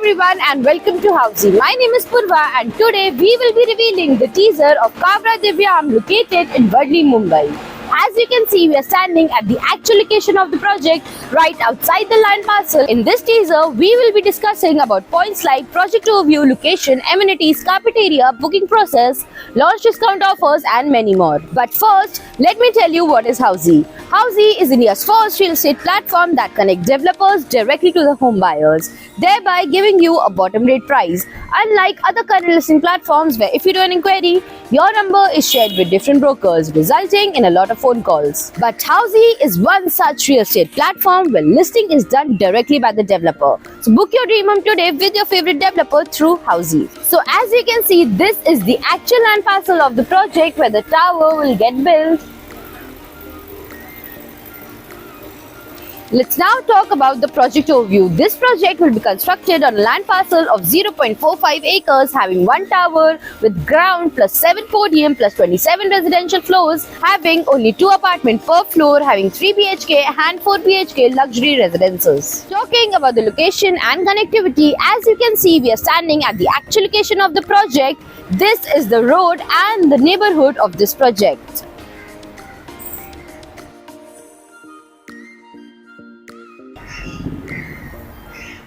everyone and welcome to Housey. My name is Purva and today we will be revealing the teaser of Kavra Divyam located in Worli, Mumbai. As you can see, we are standing at the actual location of the project right outside the land parcel. In this teaser, we will be discussing about points like project overview, location, amenities, carpet area, booking process, launch discount offers and many more. But first, let me tell you what is Housey. Housey is India's first real estate platform that connects developers directly to the home buyers, thereby giving you a bottom rate price. Unlike other current listing platforms where if you do an inquiry, your number is shared with different brokers, resulting in a lot of phone calls. But Housey is one such real estate platform where listing is done directly by the developer. So book your dream home today with your favorite developer through Housey. So as you can see, this is the actual land parcel of the project where the tower will get built. Let's now talk about the project overview. This project will be constructed on a land parcel of 0.45 acres having one tower with ground plus 7 podium plus 27 residential floors, having only 2 apartments per floor, having 3 BHK and 4 BHK luxury residences. Talking about the location and connectivity, as you can see, we are standing at the actual location of the project. This is the road and the neighborhood of this project.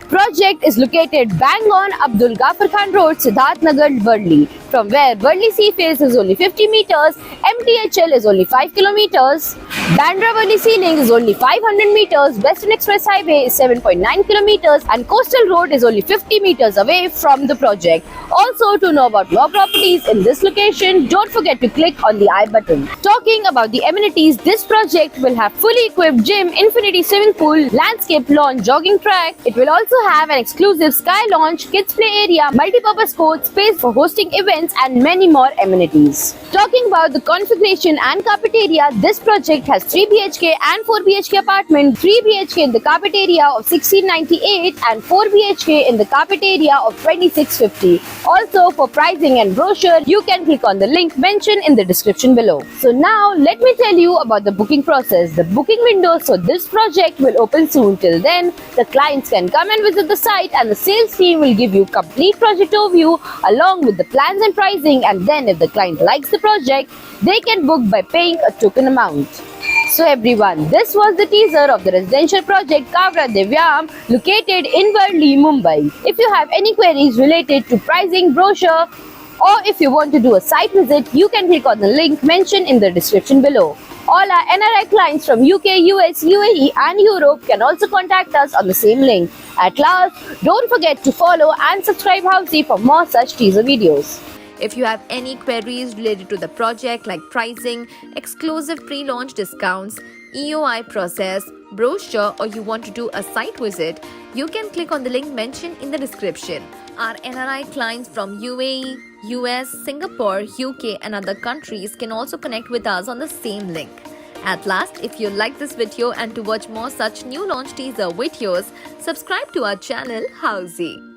Project is located bang on Abdul Ghaffar Khan Road, Siddharth Nagar, Worli, from where Worli Sea Face is only 50 meters, MTHL is only 5 kilometers, Bandra Worli Sea Link is only 500 meters, Western Express Highway is 7.9 kilometers, and Coastal Road is only 50 meters away from the project. Also, to know about more properties in this location, don't forget to click on the I button. Talking about the amenities, this project will have fully equipped gym, infinity swimming pool, landscape lawn, jogging track. It will also have an exclusive sky lounge, kids play area, multi-purpose court, space for hosting events and many more amenities. Talking about the configuration and carpet area, this project has 3 BHK and 4 BHK apartment, 3 BHK in the carpet area of 1698 and 4 BHK in the carpet area of 2650. Also, for pricing and brochure, you can click on the link mentioned in the description below. So now, let me tell you about the booking process. The booking window for this project will open soon. Till then, the clients can come and visit the site and the sales team will give you complete project overview along with the plans and pricing, and then if the client likes the project, they can book by paying a token amount. So everyone, this was the teaser of the residential project Kavra Divyam located in Worli, Mumbai. If you have any queries related to pricing, brochure, or if you want to do a site visit, you can click on the link mentioned in the description below. All our NRI clients from UK, US, UAE and Europe can also contact us on the same link. At last, don't forget to follow and subscribe Housey for more such teaser videos. If you have any queries related to the project like pricing, exclusive pre-launch discounts, EOI process, brochure, or you want to do a site visit, you can click on the link mentioned in the description. Our NRI clients from UAE, US, Singapore, UK and other countries can also connect with us on the same link. At last, if you like this video and to watch more such new launch teaser videos, subscribe to our channel Housey.